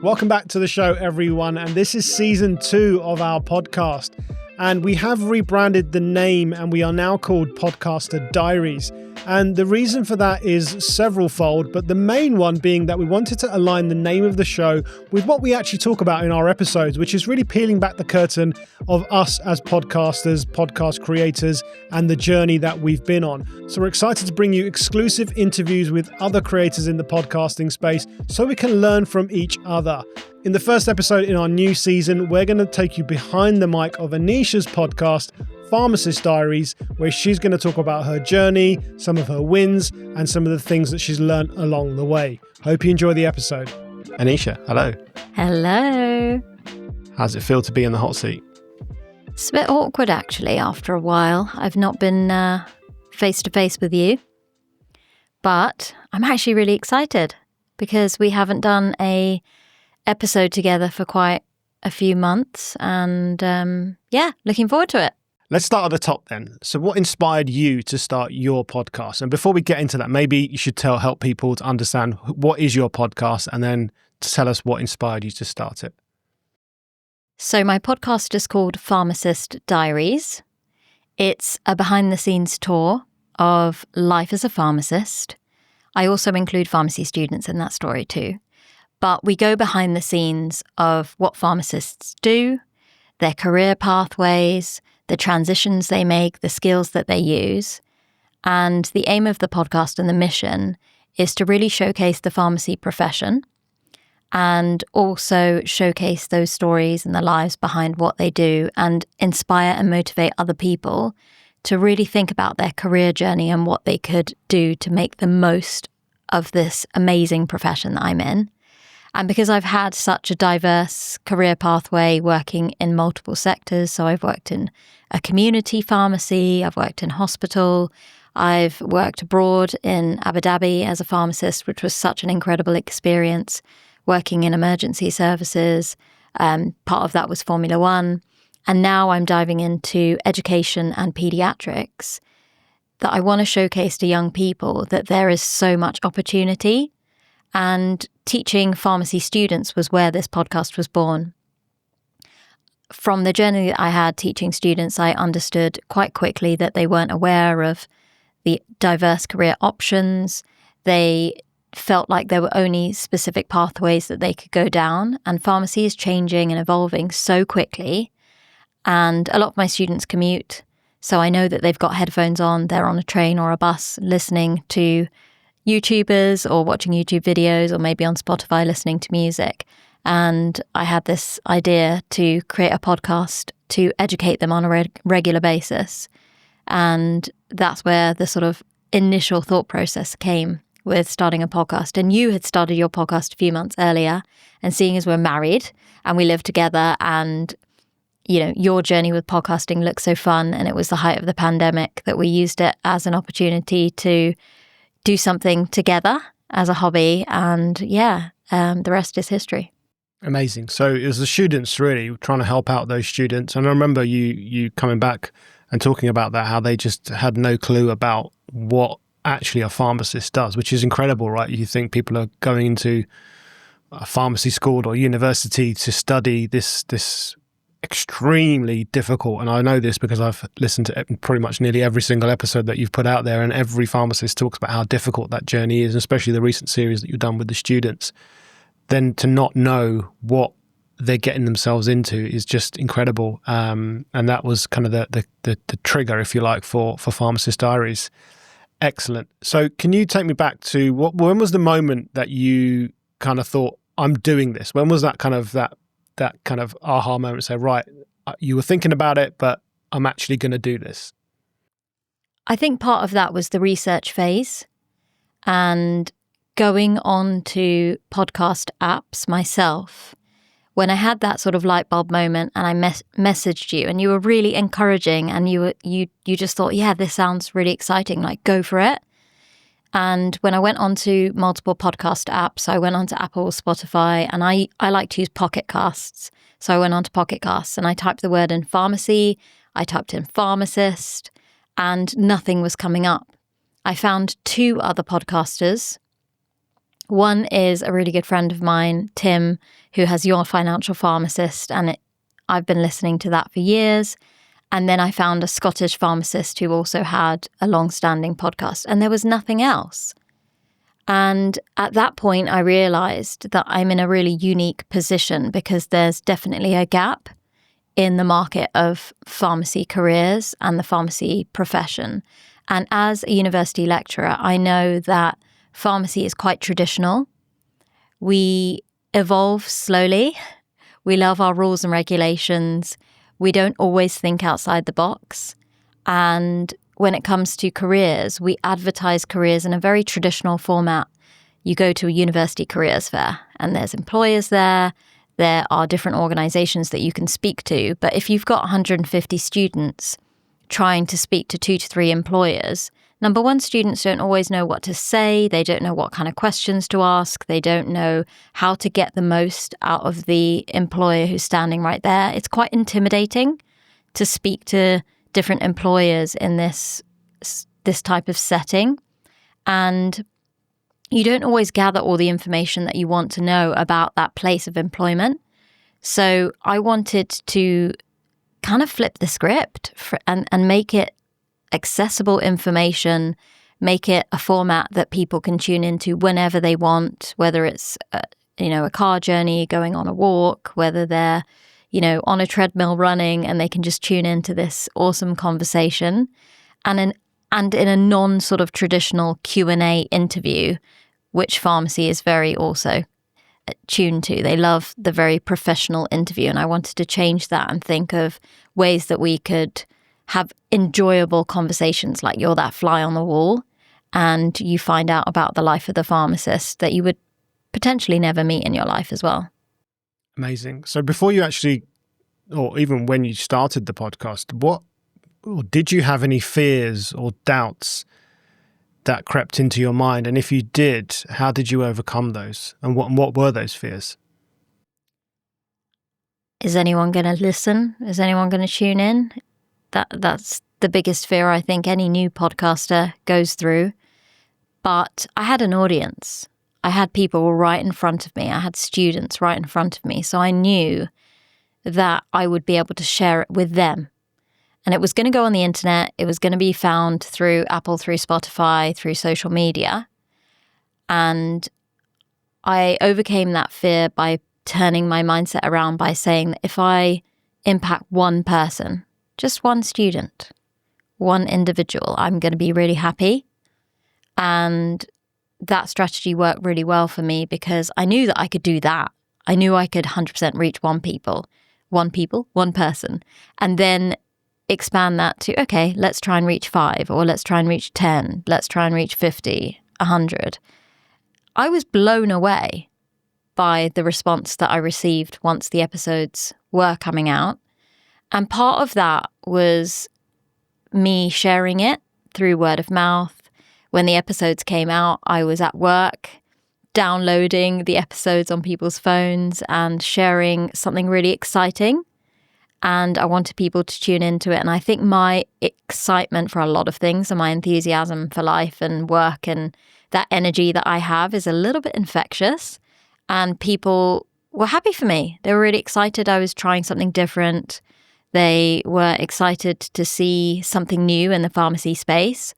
Welcome back to the show, everyone. And this is season 2 of our podcast. And we have rebranded the name and we are now called Podcaster Diaries. And the reason for that is several-fold, but the main one being that we wanted to align the name of the show with what we actually talk about in our episodes, which is really peeling back the curtain of us as podcasters, podcast creators, and the journey that we've been on. So we're excited to bring you exclusive interviews with other creators in the podcasting space so we can learn from each other. In the first episode in our new season, we're going to take you behind the mic of Anisha's podcast, Pharmacist Diaries, where she's going to talk about her journey, some of her wins, and some of the things that she's learned along the way. Hope you enjoy the episode. Anisha, hello. Hello. How's it feel to be in the hot seat? It's a bit awkward, actually, after a while. I've not been face-to-face with you, but I'm actually really excited because we haven't done a episode together for quite a few months, and looking forward to it. Let's start at the top then. So what inspired you to start your podcast? And before we get into that, maybe you should help people to understand what is your podcast and then tell us what inspired you to start it. So my podcast is called Pharmacist Diaries. It's a behind-the-scenes tour of life as a pharmacist. I also include pharmacy students in that story too. But we go behind the scenes of what pharmacists do, their career pathways, the transitions they make, the skills that they use. And the aim of the podcast and the mission is to really showcase the pharmacy profession and also showcase those stories and the lives behind what they do and inspire and motivate other people to really think about their career journey and what they could do to make the most of this amazing profession that I'm in. And because I've had such a diverse career pathway working in multiple sectors, so I've worked in a community pharmacy, I've worked in hospital, I've worked abroad in Abu Dhabi as a pharmacist, which was such an incredible experience, working in emergency services. Part of that was Formula One. And now I'm diving into education and pediatrics, that I want to showcase to young people that there is so much opportunity. And teaching pharmacy students was where this podcast was born. From the journey that I had teaching students, I understood quite quickly that they weren't aware of the diverse career options. They felt like there were only specific pathways that they could go down, and pharmacy is changing and evolving so quickly. And a lot of my students commute, so I know that they've got headphones on, they're on a train or a bus listening to YouTubers or watching YouTube videos or maybe on Spotify listening to music. And I had this idea to create a podcast to educate them on a regular basis. And that's where the sort of initial thought process came with starting a podcast. And you had started your podcast a few months earlier, and seeing as we're married and we live together and, you know, your journey with podcasting looks so fun, and it was the height of the pandemic that we used it as an opportunity to do something together as a hobby, and the rest is history. Amazing. So it was the students really trying to help out those students. And I remember you coming back and talking about that, how they just had no clue about what actually a pharmacist does, which is incredible, right? You think people are going into a pharmacy school or university to study this extremely difficult, and I know this because I've listened to pretty much nearly every single episode that you've put out there, and every pharmacist talks about how difficult that journey is, especially the recent series that you've done with the students. Then to not know what they're getting themselves into is just incredible, and that was kind of the trigger, if you like, for Pharmacist Diaries. Excellent. So can you take me back to when was the moment that you kind of thought, I'm doing this? When was that kind of aha moment, say, right, you were thinking about it, but I'm actually going to do this? I think part of that was the research phase and going on to podcast apps myself. When I had that sort of light bulb moment and I messaged you, and you were really encouraging, and you just thought, yeah, this sounds really exciting, like go for it. And when I went on to multiple podcast apps, I went on to Apple, Spotify, and I like to use Pocket Casts. So I went on to Pocket Casts and I typed the word in pharmacy, I typed in pharmacist, and nothing was coming up. I found 2 other podcasters, One is a really good friend of mine, Tim, who has Your Financial Pharmacist, and I've been listening to that for years. And then I found a Scottish pharmacist who also had a long-standing podcast, and there was nothing else. And at that point, I realized that I'm in a really unique position because there's definitely a gap in the market of pharmacy careers and the pharmacy profession. And as a university lecturer, I know that pharmacy is quite traditional. We evolve slowly. We love our rules and regulations. We don't always think outside the box. And when it comes to careers, we advertise careers in a very traditional format. You go to a university careers fair and there's employers there. There are different organizations that you can speak to. But if you've got 150 students trying to speak to 2 to 3 employers, number one, students don't always know what to say. They don't know what kind of questions to ask. They don't know how to get the most out of the employer who's standing right there. It's quite intimidating to speak to different employers in this type of setting. And you don't always gather all the information that you want to know about that place of employment. So I wanted to kind of flip the script and make it accessible information, make it a format that people can tune into whenever they want, whether it's a car journey, going on a walk, whether they're on a treadmill running, and they can just tune into this awesome conversation. And in a non sort of traditional Q&A interview, which pharmacy is very also tuned to. They love the very professional interview, and I wanted to change that and think of ways that we could have enjoyable conversations, like you're that fly on the wall and you find out about the life of the pharmacist that you would potentially never meet in your life as well. Amazing. So before you actually, or even when you started the podcast, did you have any fears or doubts that crept into your mind? And if you did, how did you overcome those? And what were those fears? Is anyone going to listen? Is anyone going to tune in? That's the biggest fear I think any new podcaster goes through. But I had an audience. I had people right in front of me. I had students right in front of me. So I knew that I would be able to share it with them. And it was going to go on the internet. It was going to be found through Apple, through Spotify, through social media. And I overcame that fear by turning my mindset around by saying that if I impact one person, just one student, one individual, I'm going to be really happy. And that strategy worked really well for me because I knew that I could do that. I knew I could 100% reach one person, and then expand that to, okay, let's try and reach 5, or let's try and reach 10, let's try and reach 50, 100. I was blown away by the response that I received once the episodes were coming out. And part of that was me sharing it through word of mouth. When the episodes came out, I was at work downloading the episodes on people's phones and sharing something really exciting. And I wanted people to tune into it. And I think my excitement for a lot of things and my enthusiasm for life and work and that energy that I have is a little bit infectious. And people were happy for me. They were really excited I was trying something different. They were excited to see something new in the pharmacy space.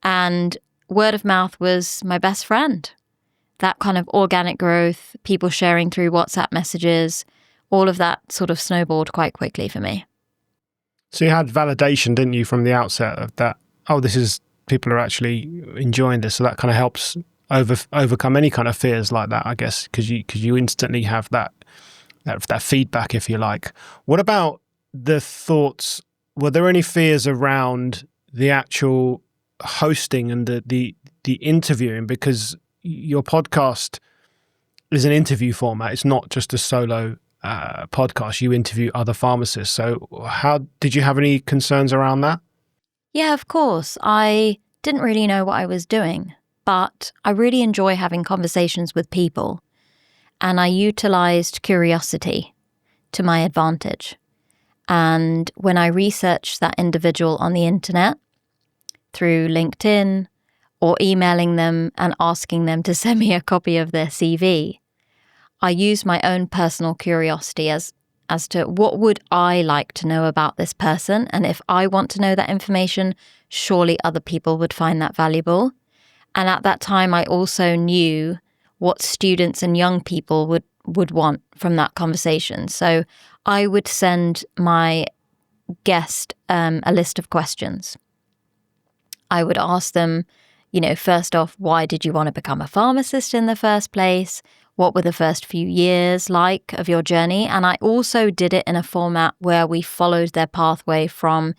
And word of mouth was my best friend. That kind of organic growth, people sharing through WhatsApp messages, all of that sort of snowballed quite quickly for me. So you had validation, didn't you, from the outset of that, people are actually enjoying this. So that kind of helps overcome any kind of fears like that, I guess, because you instantly have that feedback, if you like. What about the thoughts? Were there any fears around the actual hosting and the interviewing? Because your podcast is an interview format. It's not just a solo podcast. You interview other pharmacists. So how did you have any concerns around that? Yeah, of course. I didn't really know what I was doing, but I really enjoy having conversations with people. And I utilized curiosity to my advantage. And when I researched that individual on the internet through LinkedIn or emailing them and asking them to send me a copy of their CV. I use my own personal curiosity as to what would I like to know about this person, and if I want to know that information, surely other people would find that valuable. And at that time, I also knew what students and young people would want from that conversation. So I would send my guest a list of questions. I would ask them, first off, why did you want to become a pharmacist in the first place? What were the first few years like of your journey? And I also did it in a format where we followed their pathway from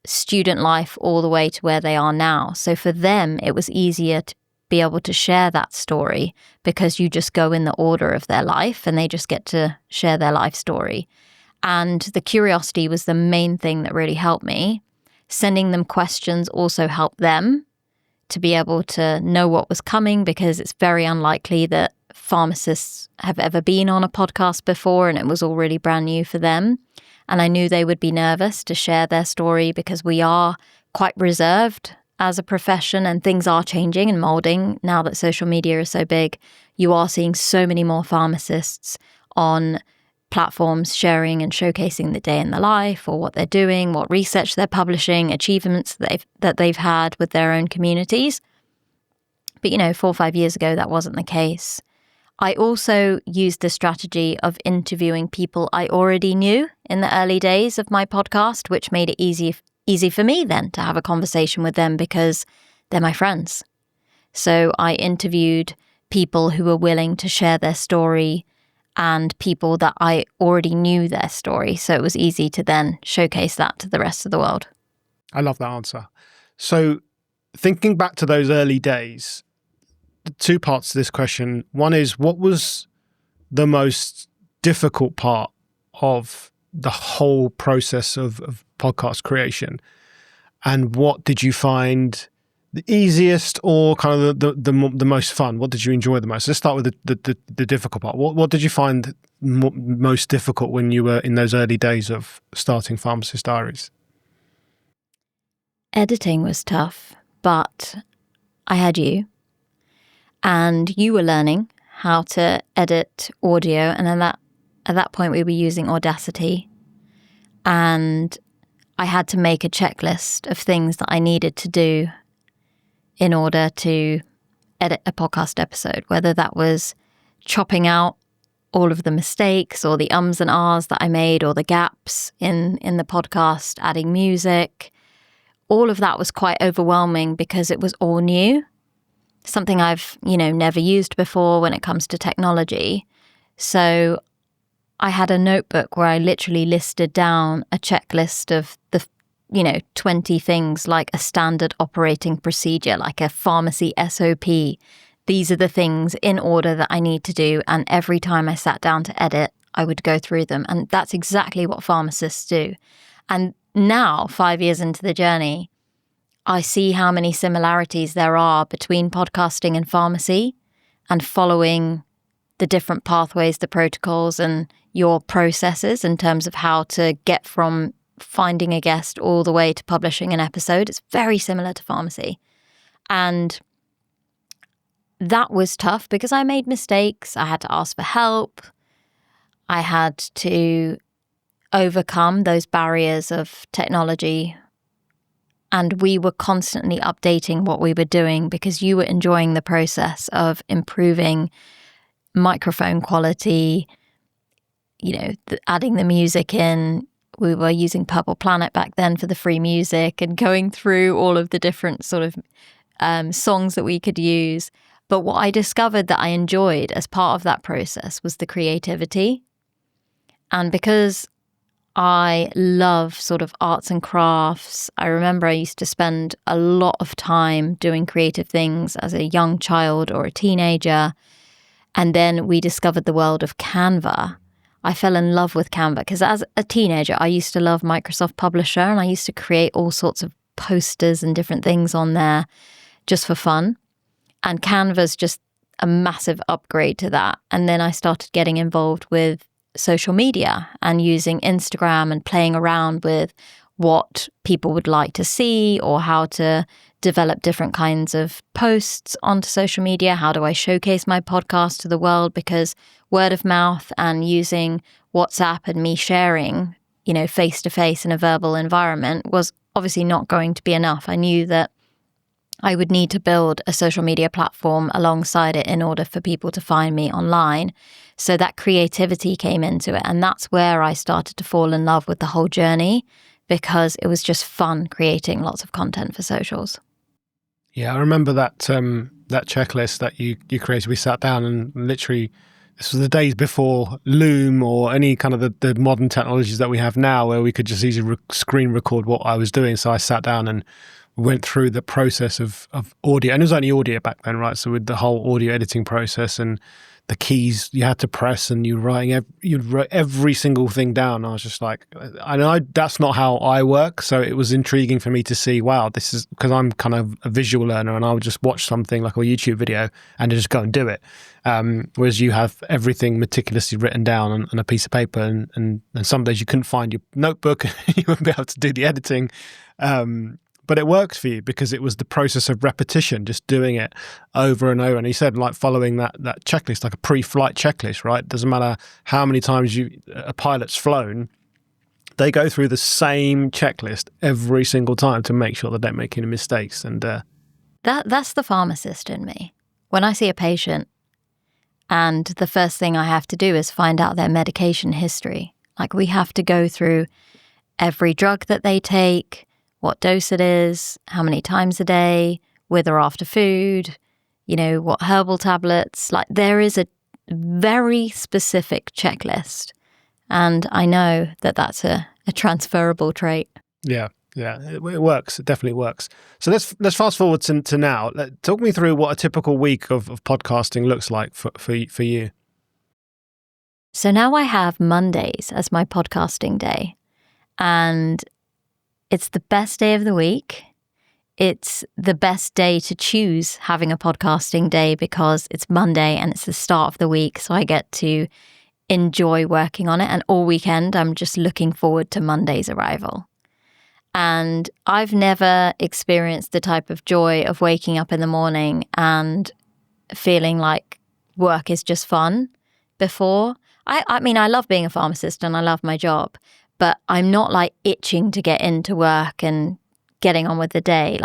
student life all the way to where they are now. So for them, it was easier to be able to share that story because you just go in the order of their life and they just get to share their life story. And the curiosity was the main thing that really helped me. Sending them questions also helped them to be able to know what was coming, because it's very unlikely that pharmacists have ever been on a podcast before, and it was all really brand new for them. And I knew they would be nervous to share their story because we are quite reserved as a profession, and things are changing and molding now that social media is so big. You are seeing so many more pharmacists on platforms sharing and showcasing the day in the life, or what they're doing, what research they're publishing, achievements that they've had with their own communities. But 4 or 5 years ago, that wasn't the case. I also used the strategy of interviewing people I already knew in the early days of my podcast, which made it easy for me then to have a conversation with them because they're my friends. So I interviewed people who were willing to share their story and people that I already knew their story. So it was easy to then showcase that to the rest of the world. I love that answer. So thinking back to those early days, the two parts to this question. One is, what was the most difficult part of the whole process of podcast creation? And what did you find the easiest, or kind of the most fun? What did you enjoy the most? Let's start with the difficult part. What did you find most difficult when you were in those early days of starting Pharmacist Diaries? Editing was tough, but I had you. And you were learning how to edit audio. And at that point, we were using Audacity. And I had to make a checklist of things that I needed to do in order to edit a podcast episode, whether that was chopping out all of the mistakes or the ums and ahs that I made, or the gaps in the podcast, adding music. All of that was quite overwhelming because it was all new. Something I've, never used before when it comes to technology. So I had a notebook where I literally listed down a checklist of the 20 things, like a standard operating procedure, like a pharmacy SOP. These are the things in order that I need to do. And every time I sat down to edit, I would go through them. And that's exactly what pharmacists do. And now, 5 years into the journey, I see how many similarities there are between podcasting and pharmacy, and following the different pathways, the protocols, and your processes in terms of how to get from finding a guest all the way to publishing an episode. It's very similar to pharmacy. And that was tough because I made mistakes. I had to ask for help. I had to overcome those barriers of technology. And we were constantly updating what we were doing because you were enjoying the process of improving microphone quality, adding the music in. We were using Purple Planet back then for the free music, and going through all of the different sort of songs that we could use. But what I discovered that I enjoyed as part of that process was the creativity. And because I love sort of arts and crafts, I remember I used to spend a lot of time doing creative things as a young child or a teenager. And then we discovered the world of Canva. I fell in love with Canva because as a teenager, I used to love Microsoft Publisher, and I used to create all sorts of posters and different things on there just for fun. And Canva's just a massive upgrade to that. And then I started getting involved with social media and using Instagram and playing around with what people would like to see or how to develop different kinds of posts onto social media. How do I showcase my podcast to the world? Because word of mouth and using WhatsApp and me sharing, face to face in a verbal environment was obviously not going to be enough. I knew that I would need to build a social media platform alongside it in order for people to find me online. So that creativity came into it. And that's where I started to fall in love with the whole journey, because it was just fun creating lots of content for socials. Yeah, I remember that that checklist that you created. We sat down and literally, this was the days before Loom or any kind of the modern technologies that we have now, where we could just easily screen record what I was doing. So I sat down and went through the process of audio, and it was only audio back then, right? So with the whole audio editing process and the keys you had to press, and you'd write every single thing down. I was just like, I know that's not how I work. So it was intriguing for me to see, wow, this is, because I'm kind of a visual learner, and I would just watch something like a YouTube video and just go and do it. Whereas you have everything meticulously written down on a piece of paper, and some days you couldn't find your notebook, you wouldn't be able to do the editing. But it works for you because it was the process of repetition, just doing it over and over. And he said, like, following that checklist, like a pre-flight checklist, right? Doesn't matter how many times a pilot's flown, they go through the same checklist every single time to make sure they don't make any mistakes. And that's the pharmacist in me. When I see a patient and the first thing I have to do is find out their medication history. Like, we have to go through every drug that they take, what dose it is, how many times a day, with or after food, what herbal tablets. Like, there is a very specific checklist. And I know that that's a transferable trait. Yeah, it works. It definitely works. So let's fast forward to now. Talk me through what a typical week of podcasting looks like for you. So now I have Mondays as my podcasting day. And it's the best day of the week. It's the best day to choose having a podcasting day because it's Monday and it's the start of the week. So I get to enjoy working on it. And all weekend, I'm just looking forward to Monday's arrival. And I've never experienced the type of joy of waking up in the morning and feeling like work is just fun before. I mean, I love being a pharmacist and I love my job, but I'm not like itching to get into work and getting on with the day.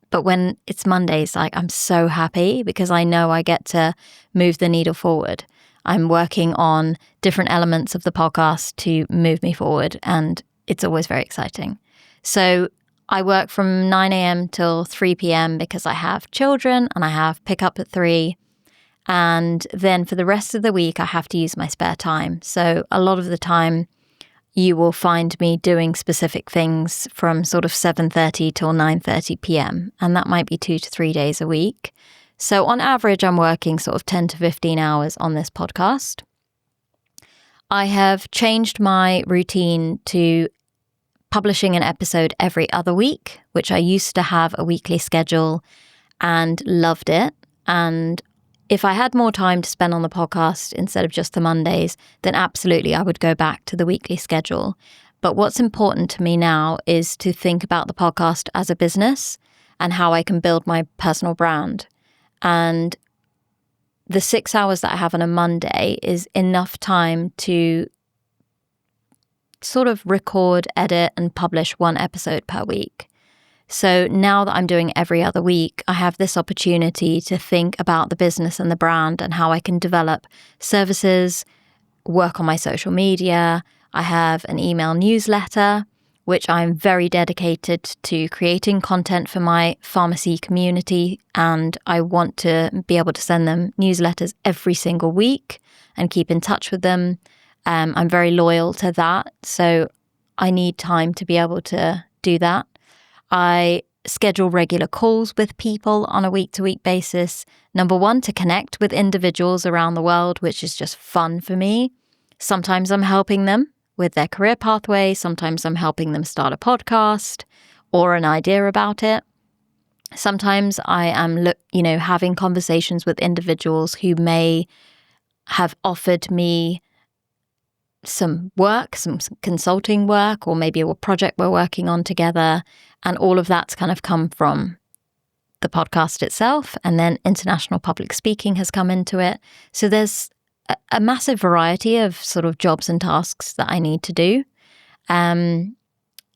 But when it's Mondays, I'm so happy because I know I get to move the needle forward. I'm working on different elements of the podcast to move me forward, and it's always very exciting. So I work from 9 a.m. till 3 p.m. because I have children and I have pickup at 3. And then for the rest of the week, I have to use my spare time. So a lot of the time, you will find me doing specific things from sort of 7:30 till 9:30 p.m. And that might be 2 to 3 days a week. So on average, I'm working sort of 10 to 15 hours on this podcast. I have changed my routine to publishing an episode every other week, which I used to have a weekly schedule and loved it. And if I had more time to spend on the podcast instead of just the Mondays, then absolutely I would go back to the weekly schedule. But what's important to me now is to think about the podcast as a business and how I can build my personal brand. And the 6 hours that I have on a Monday is enough time to sort of record, edit, and publish one episode per week. So now that I'm doing every other week, I have this opportunity to think about the business and the brand and how I can develop services, work on my social media. I have an email newsletter, which I'm very dedicated to creating content for my pharmacy community. And I want to be able to send them newsletters every single week and keep in touch with them. I'm very loyal to that. So I need time to be able to do that. I schedule regular calls with people on a week-to-week basis. Number one, to connect with individuals around the world, which is just fun for me. Sometimes I'm helping them with their career pathway. Sometimes I'm helping them start a podcast or an idea about it. Sometimes I am, having conversations with individuals who may have offered me some work, some consulting work, or maybe a project we're working on together. And all of that's kind of come from the podcast itself. And then international public speaking has come into it. So there's a massive variety of sort of jobs and tasks that I need to do.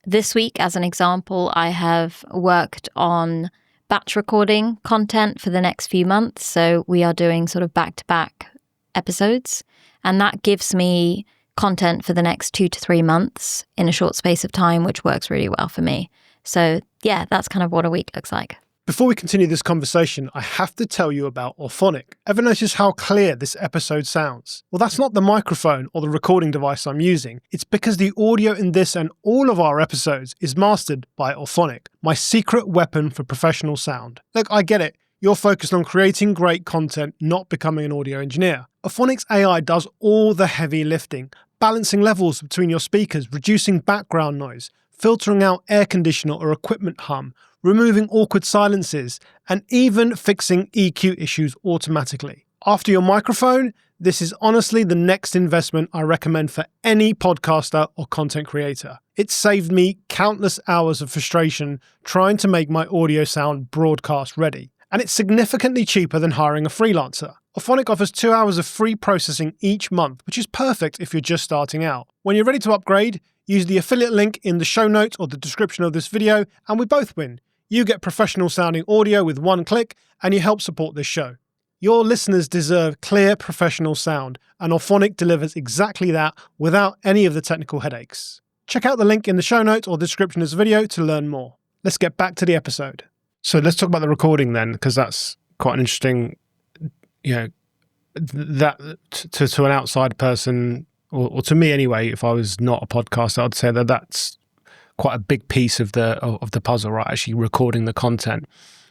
This week, as an example, I have worked on batch recording content for the next few months. So we are doing sort of back-to-back episodes. And that gives me content for the next 2 to 3 months in a short space of time, which works really well for me. So yeah, that's kind of what a week looks like. Before we continue this conversation, I have to tell you about Auphonic. Ever notice how clear this episode sounds? Well, that's not the microphone or the recording device I'm using. It's because the audio in this and all of our episodes is mastered by Auphonic, my secret weapon for professional sound. Look, I get it. You're focused on creating great content, not becoming an audio engineer. Auphonic's AI does all the heavy lifting, balancing levels between your speakers, reducing background noise, filtering out air conditioner or equipment hum, removing awkward silences, and even fixing EQ issues automatically. After your microphone, this is honestly the next investment I recommend for any podcaster or content creator. It saved me countless hours of frustration trying to make my audio sound broadcast ready. And it's significantly cheaper than hiring a freelancer. Auphonic offers 2 hours of free processing each month, which is perfect if you're just starting out. When you're ready to upgrade, use the affiliate link in the show notes or the description of this video, and we both win. You get professional sounding audio with one click, and you help support this show. Your listeners deserve clear, professional sound, and Auphonic delivers exactly that without any of the technical headaches. Check out the link in the show notes or description of this video to learn more. Let's get back to the episode. So let's talk about the recording then, because that's quite an interesting, that to an outside person, or to me anyway, if I was not a podcaster, I'd say that that's quite a big piece of the puzzle, right? Actually recording the content.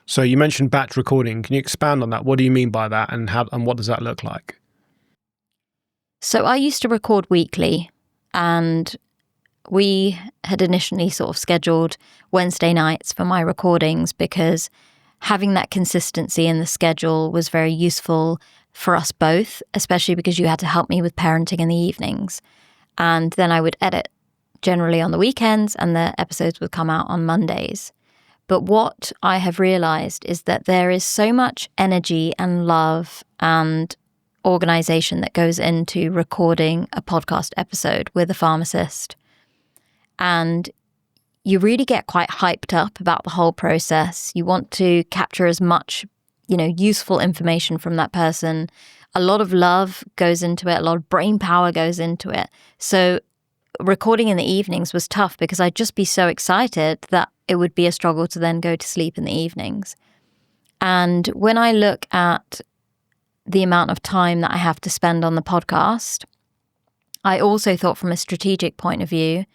So you mentioned batch recording. Can you expand on that? What do you mean by that, and what does that look like? So I used to record weekly, and we had initially sort of scheduled Wednesday nights for my recordings because having that consistency in the schedule was very useful for us both, especially because you had to help me with parenting in the evenings. And then I would edit generally on the weekends, and the episodes would come out on Mondays. But what I have realized is that there is so much energy and love and organization that goes into recording a podcast episode with a pharmacist. And you really get quite hyped up about the whole process. You want to capture as much, useful information from that person. A lot of love goes into it. A lot of brain power goes into it. So recording in the evenings was tough because I'd just be so excited that it would be a struggle to then go to sleep in the evenings. And when I look at the amount of time that I have to spend on the podcast, I also thought from a strategic point of view,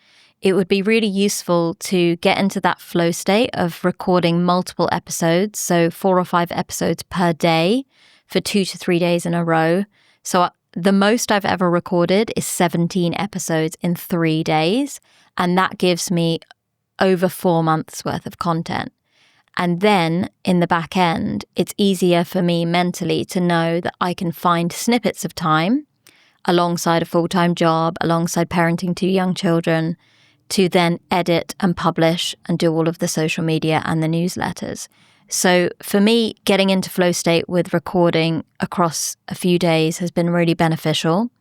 it would be really useful to get into that flow state of recording multiple episodes, so 4 or 5 episodes per day for 2 to 3 days in a row. So the most I've ever recorded is 17 episodes in 3 days, and that gives me over 4 months worth of content. And then in the back end, it's easier for me mentally to know that I can find snippets of time alongside a full-time job, alongside parenting 2 young children, to then edit and publish and do all of the social media and the newsletters. So for me, getting into flow state with recording across a few days has been really beneficial.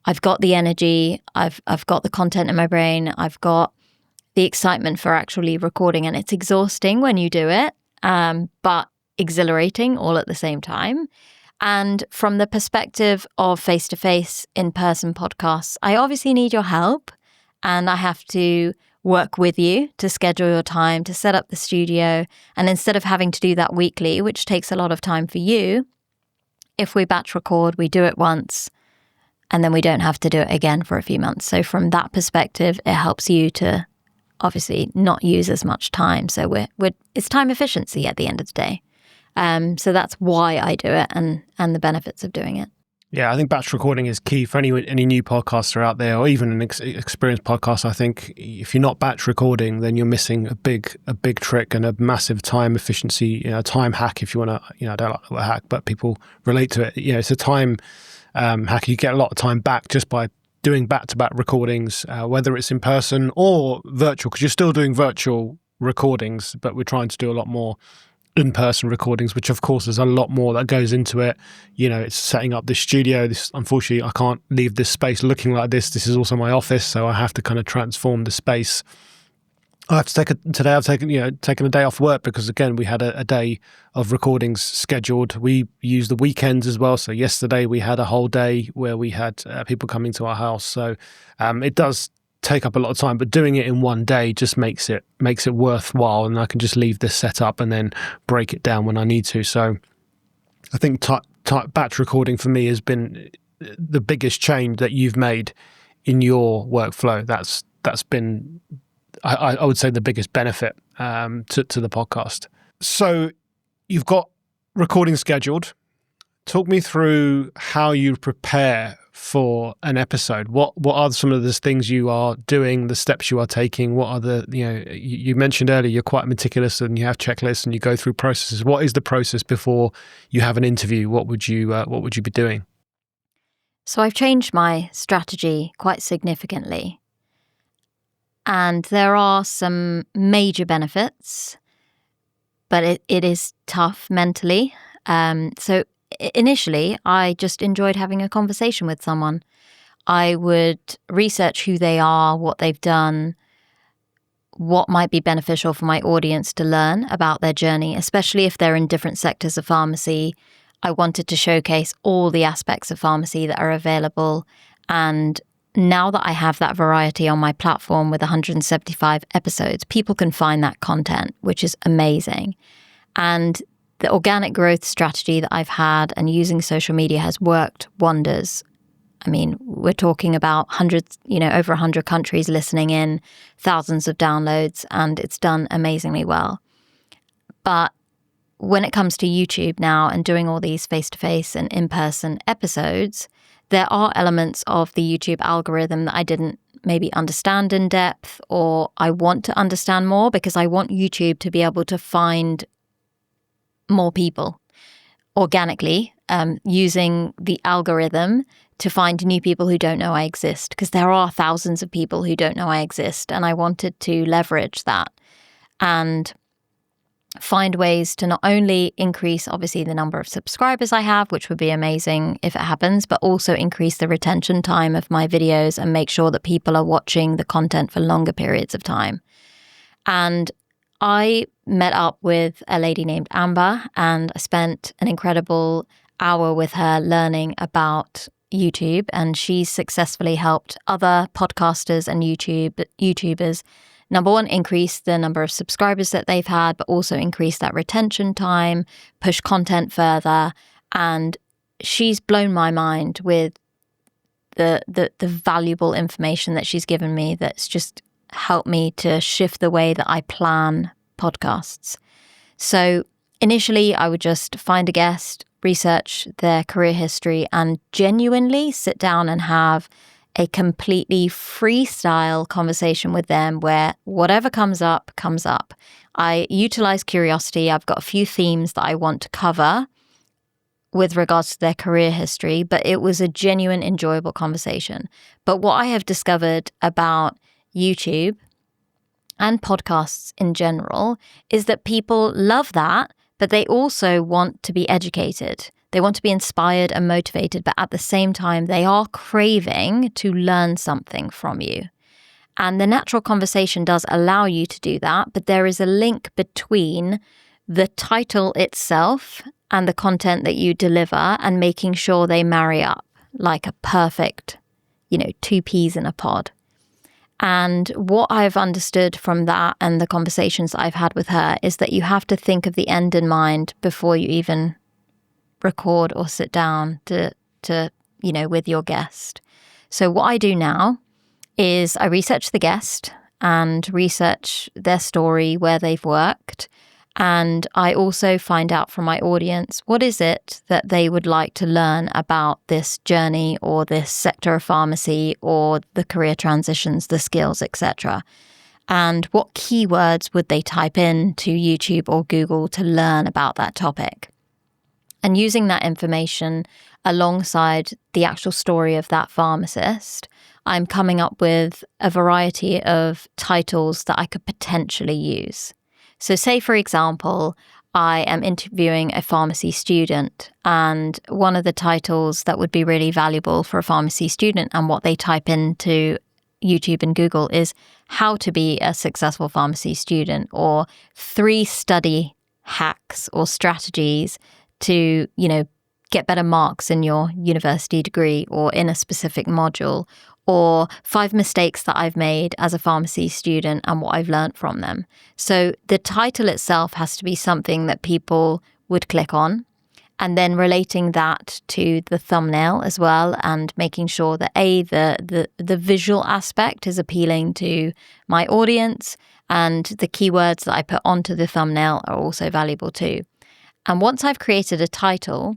I've got the energy, I've got the content in my brain, I've got the excitement for actually recording, and it's exhausting when you do it, but exhilarating all at the same time. And from the perspective of face-to-face, in-person podcasts, I obviously need your help, and I have to work with you to schedule your time, to set up the studio. And instead of having to do that weekly, which takes a lot of time for you, if we batch record, we do it once, and then we don't have to do it again for a few months. So from that perspective, it helps you to obviously not use as much time. So it's time efficiency at the end of the day. So that's why I do it, and the benefits of doing it. Yeah, I think batch recording is key for any new podcaster out there, or even an experienced podcaster. I think if you're not batch recording, then you're missing a big trick and a massive time efficiency, time hack. If you want to, I don't like the word hack, but people relate to it. It's a time hack. You get a lot of time back just by doing back-to-back recordings, whether it's in person or virtual, because you're still doing virtual recordings, but we're trying to do a lot more in-person recordings, which of course there's a lot more that goes into it. It's setting up this studio. Unfortunately, I can't leave this space looking like this. This is also my office, so I have to kind of transform the space. I have to today I've taken a day off work because, again, we had a day of recordings scheduled. We use the weekends as well. So yesterday we had a whole day where we had people coming to our house. So it does take up a lot of time, but doing it in one day just makes it worthwhile, and I can just leave this set up and then break it down when I need to. So I think batch recording for me has been the biggest change that you've made in your workflow. That's been, I would say, the biggest benefit to the podcast. So you've got recording scheduled. Talk me through how you prepare for an episode. What are some of the things you are doing, the steps you are taking? What are you mentioned earlier, you're quite meticulous and you have checklists and you go through processes. What is the process before you have an interview? What would you be doing? So I've changed my strategy quite significantly. And there are some major benefits, but it is tough mentally. So initially, I just enjoyed having a conversation with someone. I would research who they are, what they've done, what might be beneficial for my audience to learn about their journey, especially if they're in different sectors of pharmacy. I wanted to showcase all the aspects of pharmacy that are available. And now that I have that variety on my platform with 175 episodes, people can find that content, which is amazing. And the organic growth strategy that I've had and using social media has worked wonders. I mean, we're talking about hundreds, over 100 countries listening in, thousands of downloads, and it's done amazingly well. But when it comes to YouTube now and doing all these face-to-face and in-person episodes, there are elements of the YouTube algorithm that I didn't maybe understand in depth, or I want to understand more because I want YouTube to be able to find more people organically, using the algorithm to find new people who don't know I exist, because there are thousands of people who don't know I exist, and I wanted to leverage that and find ways to not only increase, obviously, the number of subscribers I have, which would be amazing if it happens, but also increase the retention time of my videos and make sure that people are watching the content for longer periods of time. And I met up with a lady named Amber, and I spent an incredible hour with her learning about YouTube, and she's successfully helped other podcasters and YouTubers, number one, increase the number of subscribers that they've had, but also increase that retention time, push content further. And she's blown my mind with the valuable information that she's given me that's just helped me to shift the way that I plan podcasts. So initially, I would just find a guest, research their career history, and genuinely sit down and have a completely freestyle conversation with them where whatever comes up, comes up. I utilize curiosity. I've got a few themes that I want to cover with regards to their career history, but it was a genuine, enjoyable conversation. But what I have discovered about YouTube and podcasts in general is that people love that, but they also want to be educated. They want to be inspired and motivated, but at the same time, they are craving to learn something from you. And the natural conversation does allow you to do that, but there is a link between the title itself and the content that you deliver and making sure they marry up like a perfect, two peas in a pod. And what I've understood from that and the conversations that I've had with her is that you have to think of the end in mind before you even record or sit down to with your guest. So what I do now is I research the guest and research their story, where they've worked. And I also find out from my audience, what is it that they would like to learn about this journey or this sector of pharmacy or the career transitions, the skills, etc. And what keywords would they type in to YouTube or Google to learn about that topic? And using that information alongside the actual story of that pharmacist, I'm coming up with a variety of titles that I could potentially use. So say, for example, I am interviewing a pharmacy student, and one of the titles that would be really valuable for a pharmacy student and what they type into YouTube and Google is how to be a successful pharmacy student, or 3 study hacks or strategies to, get better marks in your university degree or in a specific module, or 5 mistakes that I've made as a pharmacy student and what I've learned from them. So the title itself has to be something that people would click on, and then relating that to the thumbnail as well, and making sure that the visual aspect is appealing to my audience, and the keywords that I put onto the thumbnail are also valuable too. And once I've created a title,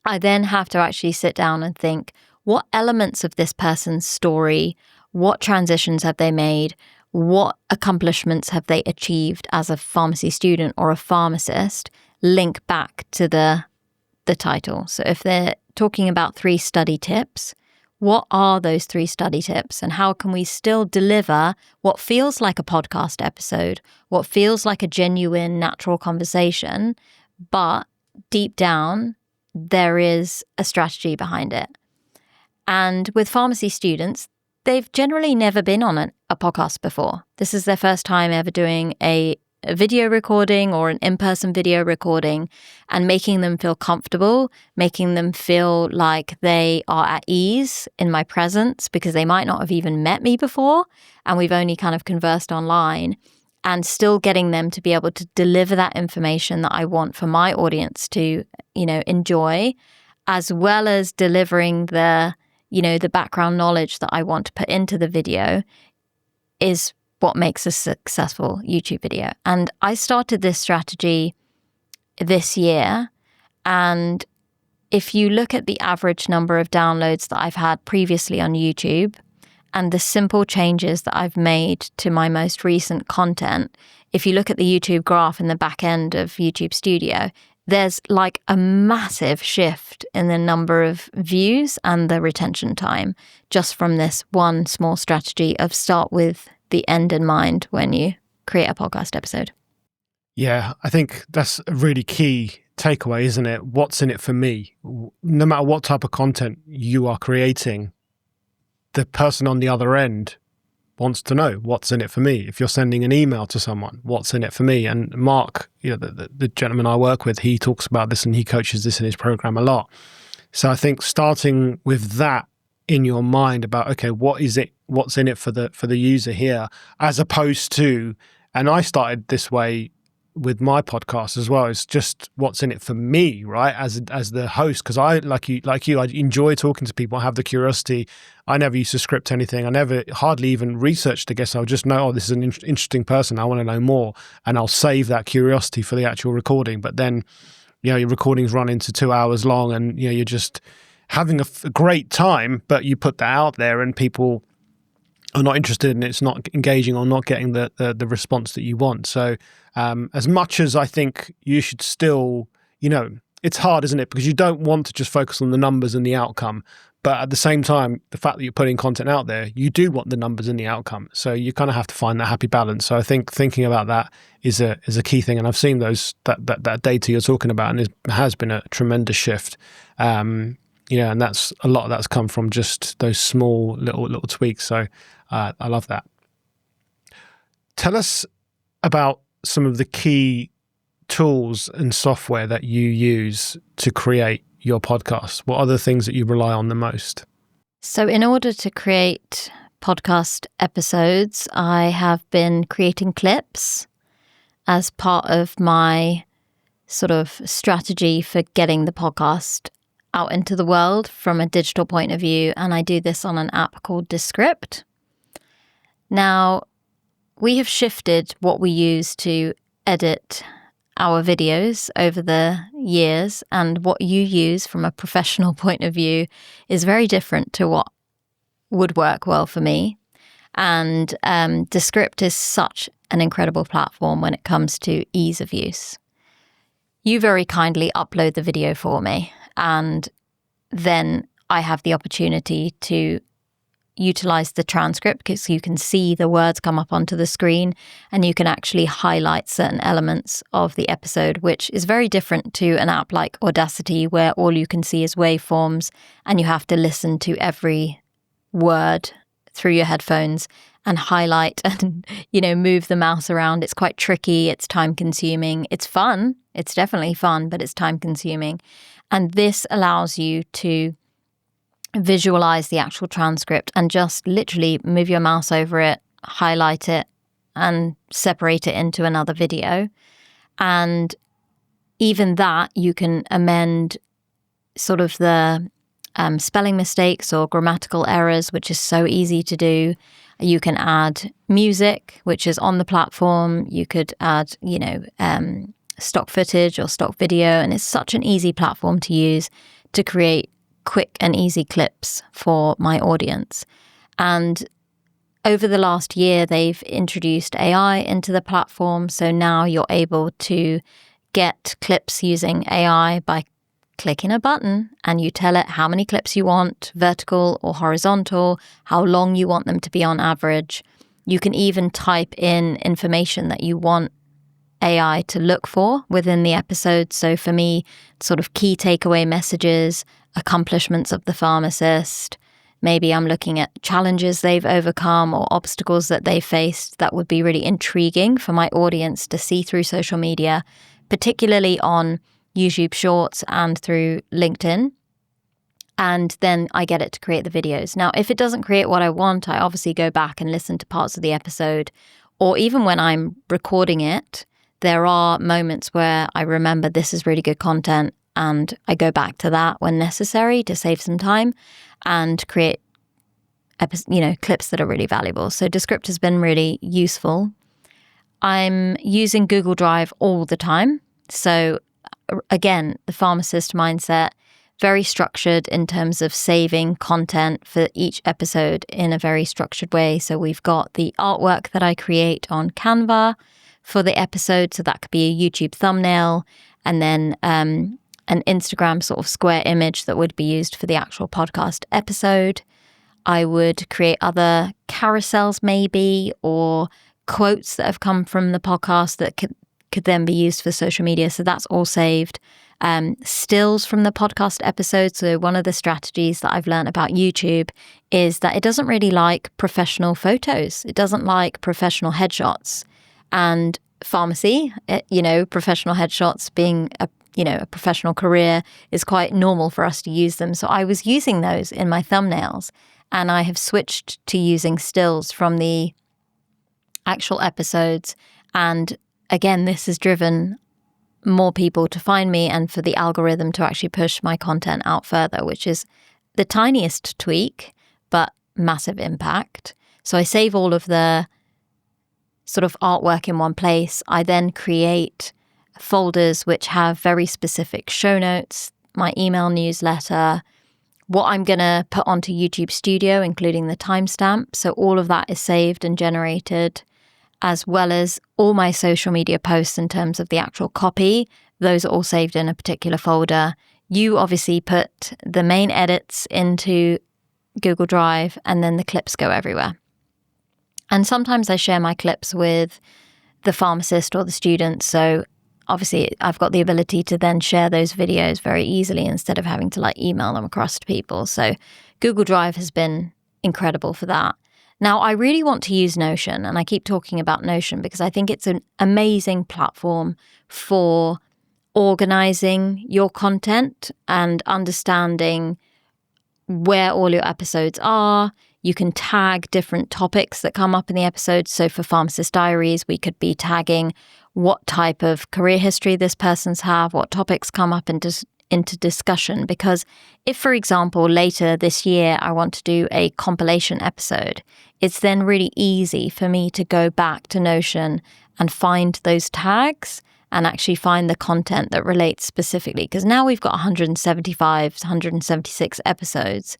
I then have to actually sit down and think, what elements of this person's story, what transitions have they made, what accomplishments have they achieved as a pharmacy student or a pharmacist, link back to the title. So if they're talking about 3 study tips, what are those 3 study tips, and how can we still deliver what feels like a podcast episode, what feels like a genuine, natural conversation, but deep down, there is a strategy behind it. And with pharmacy students, they've generally never been on a podcast before. This is their first time ever doing a video recording or an in-person video recording, and making them feel comfortable, making them feel like they are at ease in my presence, because they might not have even met me before and we've only kind of conversed online, and still getting them to be able to deliver that information that I want for my audience to, enjoy, as well as delivering the background knowledge that I want to put into the video, is what makes a successful YouTube video. And I started this strategy this year, and if you look at the average number of downloads that I've had previously on YouTube, and the simple changes that I've made to my most recent content, if you look at the YouTube graph in the back end of YouTube Studio, there's like a massive shift in the number of views and the retention time, just from this one small strategy of start with the end in mind when you create a podcast episode. Yeah, I think that's a really key takeaway, isn't it? What's in it for me? No matter what type of content you are creating, the person on the other end wants to know what's in it for me. If you're sending an email to someone, what's in it for me? And Mark, the gentleman I work with, he talks about this and he coaches this in his program a lot. So I think starting with that in your mind about, okay, what's in it for the user here, as opposed to, and I started this way with my podcast as well, it's just what's in it for me, right? As the host, because I like you, I enjoy talking to people. I have the curiosity. I never used to script anything. I never hardly even researched a guest. I'll just know, this is an interesting person. I want to know more, and I'll save that curiosity for the actual recording. But then, your recordings run into 2 hours long, and you're just having a great time, but you put that out there, and people are not interested, and it's not engaging or not getting the response that you want. So as much as I think you should still, it's hard, isn't it? Because you don't want to just focus on the numbers and the outcome. But at the same time, the fact that you're putting content out there, you do want the numbers and the outcome. So you kind of have to find that happy balance. So I think thinking about that is a key thing. And I've seen that data you're talking about, and it has been a tremendous shift. And that's a lot of that's come from just those small little tweaks. So I love that. Tell us about some of the key tools and software that you use to create your podcast. What are the things that you rely on the most? So in order to create podcast episodes, I have been creating clips as part of my sort of strategy for getting the podcast out into the world from a digital point of view. And I do this on an app called Descript. Now, we have shifted what we use to edit our videos over the years, and what you use from a professional point of view is very different to what would work well for me. And Descript is such an incredible platform when it comes to ease of use. You very kindly upload the video for me, and then I have the opportunity to utilize the transcript because you can see the words come up onto the screen and you can actually highlight certain elements of the episode, which is very different to an app like Audacity where all you can see is waveforms and you have to listen to every word through your headphones and highlight and, move the mouse around. It's quite tricky. It's time consuming. It's fun. It's definitely fun, but it's time consuming. And this allows you to visualize the actual transcript and just literally move your mouse over it, highlight it, and separate it into another video. And even that, you can amend sort of the spelling mistakes or grammatical errors, which is so easy to do. You can add music, which is on the platform. You could add, stock footage or stock video. And it's such an easy platform to use to create quick and easy clips for my audience. And over the last year, they've introduced AI into the platform. So now you're able to get clips using AI by clicking a button and you tell it how many clips you want, vertical or horizontal, how long you want them to be on average. You can even type in information that you want AI to look for within the episode. So for me, sort of key takeaway messages, accomplishments of the pharmacist. Maybe I'm looking at challenges they've overcome or obstacles that they faced that would be really intriguing for my audience to see through social media, particularly on YouTube Shorts and through LinkedIn. And then I get it to create the videos. Now, if it doesn't create what I want, I obviously go back and listen to parts of the episode. Or even when I'm recording it, there are moments where I remember this is really good content and I go back to that when necessary to save some time and create clips that are really valuable. So Descript has been really useful. I'm using Google Drive all the time. So again, the pharmacist mindset, very structured in terms of saving content for each episode in a very structured way. So we've got the artwork that I create on Canva for the episode. So that could be a YouTube thumbnail and then an Instagram sort of square image that would be used for the actual podcast episode. I would create other carousels maybe, or quotes that have come from the podcast that could then be used for social media. So that's all saved. Stills from the podcast episode. So one of the strategies that I've learned about YouTube is that it doesn't really like professional photos. It doesn't like professional headshots. And pharmacy, professional headshots being a professional career is quite normal for us to use them. So I was using those in my thumbnails, and I have switched to using stills from the actual episodes. And again, this has driven more people to find me and for the algorithm to actually push my content out further, which is the tiniest tweak, but massive impact. So I save all of the sort of artwork in one place. I then create folders which have very specific show notes, my email newsletter, what I'm going to put onto YouTube Studio, including the timestamp. So all of that is saved and generated, as well as all my social media posts in terms of the actual copy. Those are all saved in a particular folder. You obviously put the main edits into Google Drive and then the clips go everywhere. And sometimes I share my clips with the pharmacist or the student. So obviously I've got the ability to then share those videos very easily instead of having to email them across to people. So Google Drive has been incredible for that. Now, I really want to use Notion, and I keep talking about Notion because I think it's an amazing platform for organizing your content and understanding where all your episodes are. You can tag different topics that come up in the episode. So for Pharmacist Diaries, we could be tagging what type of career history this person's have, what topics come up into discussion. Because if, for example, later this year, I want to do a compilation episode, it's then really easy for me to go back to Notion and find those tags and actually find the content that relates specifically. Because now we've got 175, 176 episodes.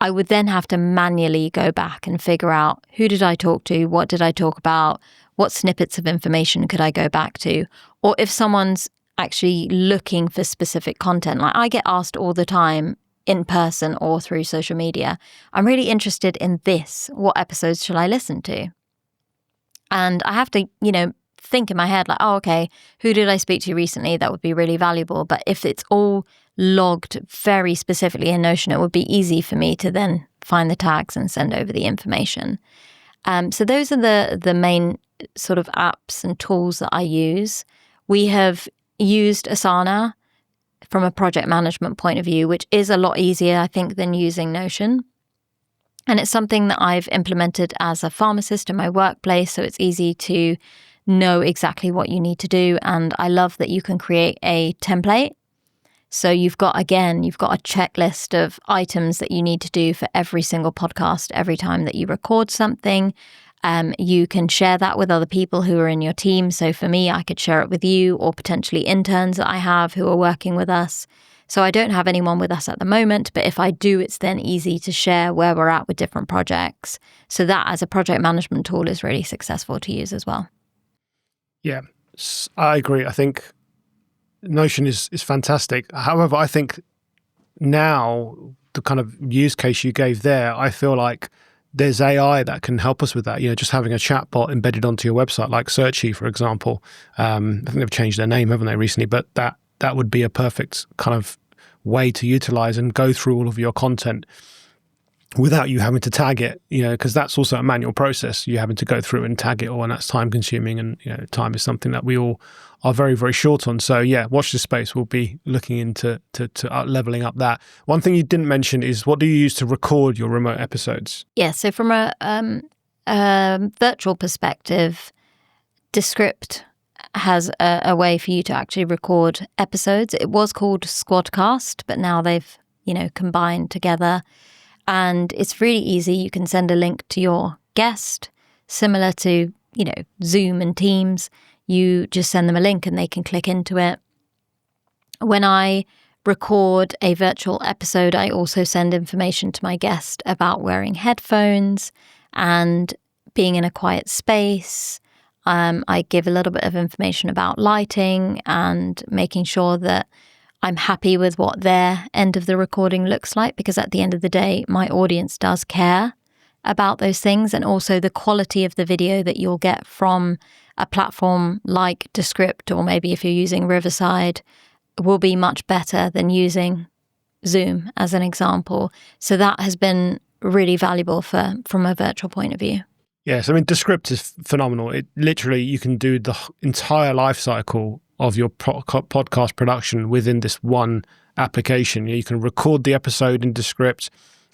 I would then have to manually go back and figure out who did I talk to, what did I talk about, what snippets of information could I go back to, or if someone's actually looking for specific content. I get asked all the time in person or through social media. I'm really interested in this. What episodes shall I listen to? And I have to, think in my head like, oh, okay, who did I speak to recently that would be really valuable? But if it's all logged very specifically in Notion, it would be easy for me to then find the tags and send over the information. So those are the main sort of apps and tools that I use. We have used Asana from a project management point of view, which is a lot easier, I think, than using Notion. And it's something that I've implemented as a pharmacist in my workplace, so it's easy to know exactly what you need to do. And I love that you can create a template. So you've got a checklist of items that you need to do for every single podcast, every time that you record something. You can share that with other people who are in your team. So for me, I could share it with you or potentially interns that I have who are working with us. So I don't have anyone with us at the moment, but if I do, it's then easy to share where we're at with different projects. So that as a project management tool is really successful to use as well. Yeah, I agree. I think Notion is fantastic. However, I think now the kind of use case you gave there, I feel like there's AI that can help us with that. Just having a chatbot embedded onto your website, like Searchy, for example. I think they've changed their name, haven't they, recently? But that would be a perfect kind of way to utilize and go through all of your content without you having to tag it, because that's also a manual process. You having to go through and tag it all, and that's time consuming, and time is something that we all are very, very short on. So yeah, watch this space. We'll be looking into to leveling up that. One thing you didn't mention is, what do you use to record your remote episodes? Yeah, so from a virtual perspective, Descript has a way for you to actually record episodes. It was called Squadcast, but now they've combined together. And it's really easy. You can send a link to your guest, similar to, Zoom and Teams. You just send them a link and they can click into it. When I record a virtual episode, I also send information to my guest about wearing headphones and being in a quiet space. I give a little bit of information about lighting and making sure that I'm happy with what their end of the recording looks like, because at the end of the day, my audience does care about those things, and also the quality of the video that you'll get from a platform like Descript, or maybe if you're using Riverside, will be much better than using Zoom as an example. So that has been really valuable from a virtual point of view. Yes, I mean, Descript is phenomenal. It literally, you can do the entire life cycle of your podcast production within this one application. You can record the episode in Descript.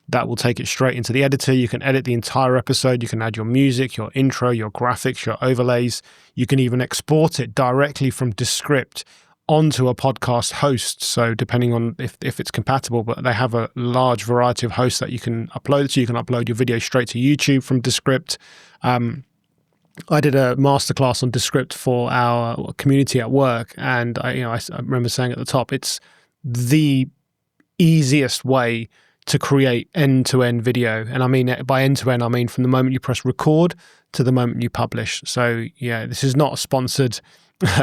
That will take it straight into the editor. You can edit the entire episode. You can add your music, your intro, your graphics, your overlays. You can even export it directly from Descript onto a podcast host. So depending on if it's compatible, but they have a large variety of hosts that you can upload. So you can upload your video straight to YouTube from Descript. I did a masterclass on Descript for our community at work, and I remember saying at the top, it's the easiest way to create end-to-end video. And I mean, by end-to-end, I mean from the moment you press record to the moment you publish. So yeah, this is not a sponsored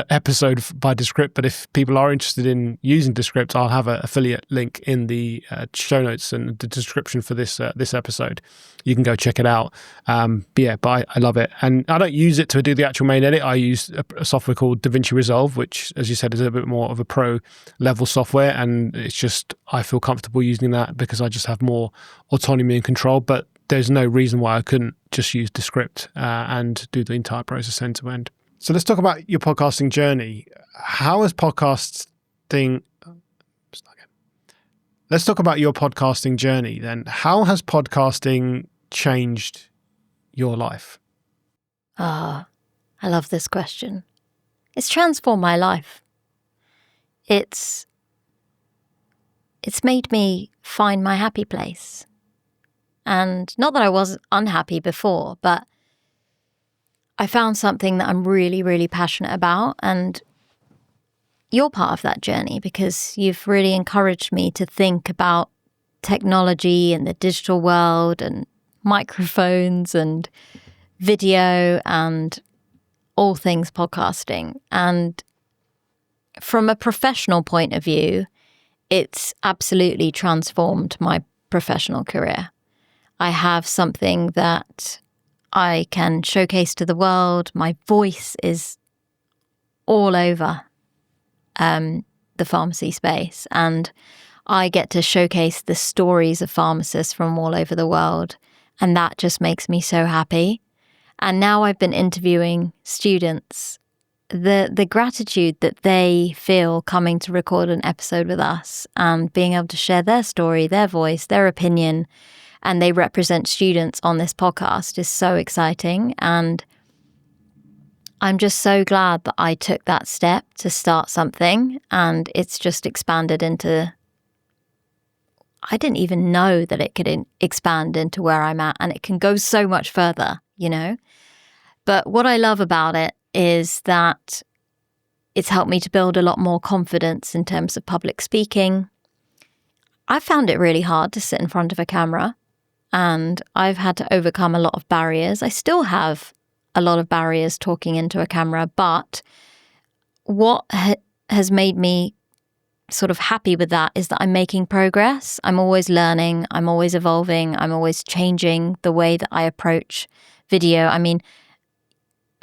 episode by Descript, but if people are interested in using Descript, I'll have an affiliate link in the show notes and the description for this episode. You can go check it out. But I love it, and I don't use it to do the actual main edit. I use a software called DaVinci Resolve, which, as you said, is a bit more of a pro level software, and it's just, I feel comfortable using that because I just have more autonomy and control. But there's no reason why I couldn't just use Descript and do the entire process end to end. So let's talk about your podcasting journey. How has podcasting... Let's talk about your podcasting journey then. How has podcasting changed your life? I love this question. It's transformed my life. It's made me find my happy place. And not that I was unhappy before, but I found something that I'm really, really passionate about, and you're part of that journey because you've really encouraged me to think about technology and the digital world and microphones and video and all things podcasting. And from a professional point of view, it's absolutely transformed my professional career. I have something that I can showcase to the world. My voice is all over the pharmacy space, and I get to showcase the stories of pharmacists from all over the world, and that just makes me so happy. And now I've been interviewing students. The gratitude that they feel coming to record an episode with us and being able to share their story, their voice, their opinion, and they represent students on this podcast is so exciting. And I'm just so glad that I took that step to start something, and it's just expanded into, I didn't even know that it could expand into where I'm at, and it can go so much further, you know? But what I love about it is that it's helped me to build a lot more confidence in terms of public speaking. I found it really hard to sit in front of a camera, and I've had to overcome a lot of barriers. I still have a lot of barriers talking into a camera, but what has made me sort of happy with that is that I'm making progress. I'm always learning, I'm always evolving, I'm always changing the way that I approach video. I mean,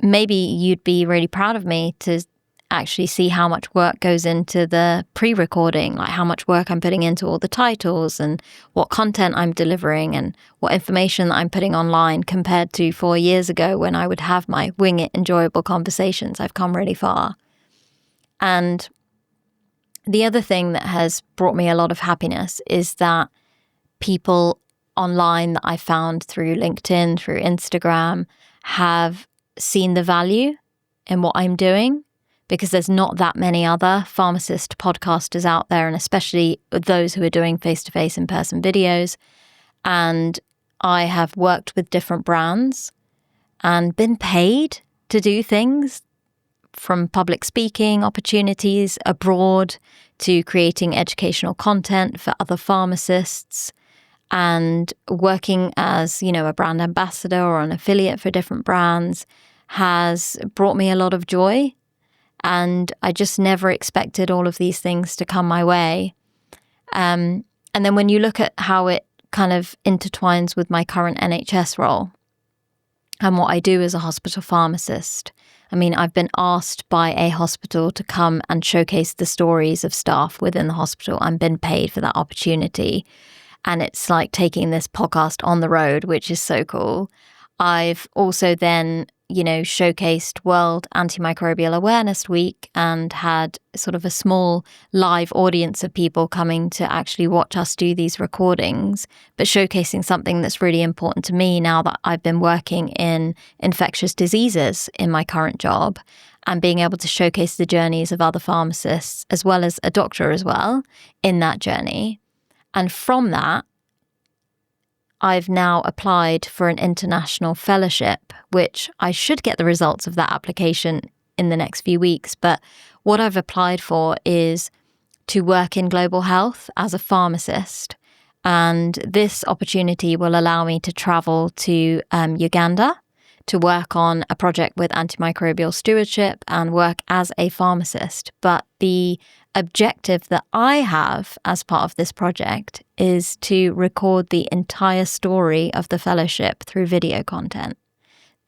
maybe you'd be really proud of me to actually see how much work goes into the pre-recording, like how much work I'm putting into all the titles and what content I'm delivering and what information that I'm putting online compared to 4 years ago when I would have my wing it, enjoyable conversations. I've come really far. And the other thing that has brought me a lot of happiness is that people online that I found through LinkedIn, through Instagram, have seen the value in what I'm doing, because there's not that many other pharmacist podcasters out there, and especially those who are doing face-to-face in-person videos. And I have worked with different brands and been paid to do things, from public speaking opportunities abroad to creating educational content for other pharmacists, and working as, you know, a brand ambassador or an affiliate for different brands has brought me a lot of joy. And I just never expected all of these things to come my way. And then when you look at how it kind of intertwines with my current NHS role and what I do as a hospital pharmacist, I mean, I've been asked by a hospital to come and showcase the stories of staff within the hospital and been paid for that opportunity. And it's like taking this podcast on the road, which is so cool. I've also then, you know, showcased World Antimicrobial Awareness Week and had sort of a small live audience of people coming to actually watch us do these recordings, but showcasing something that's really important to me now that I've been working in infectious diseases in my current job, and being able to showcase the journeys of other pharmacists as well as a doctor as well in that journey. And from that, I've now applied for an international fellowship, which I should get the results of that application in the next few weeks. But what I've applied for is to work in global health as a pharmacist. And this opportunity will allow me to travel to Uganda to work on a project with antimicrobial stewardship and work as a pharmacist. But the objective that I have as part of this project is to record the entire story of the fellowship through video content.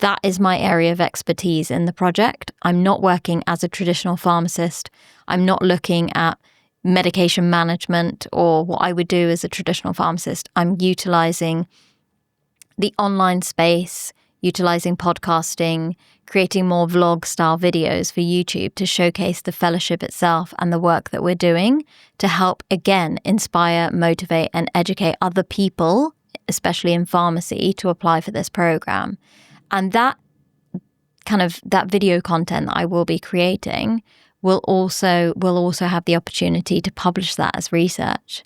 That is my area of expertise in the project. I'm not working as a traditional pharmacist. I'm not looking at medication management or what I would do as a traditional pharmacist. I'm utilizing the online space, utilizing podcasting, creating more vlog-style videos for YouTube to showcase the fellowship itself and the work that we're doing to help, again, inspire, motivate, and educate other people, especially in pharmacy, to apply for this program. And that video content that I will be creating will also have the opportunity to publish that as research,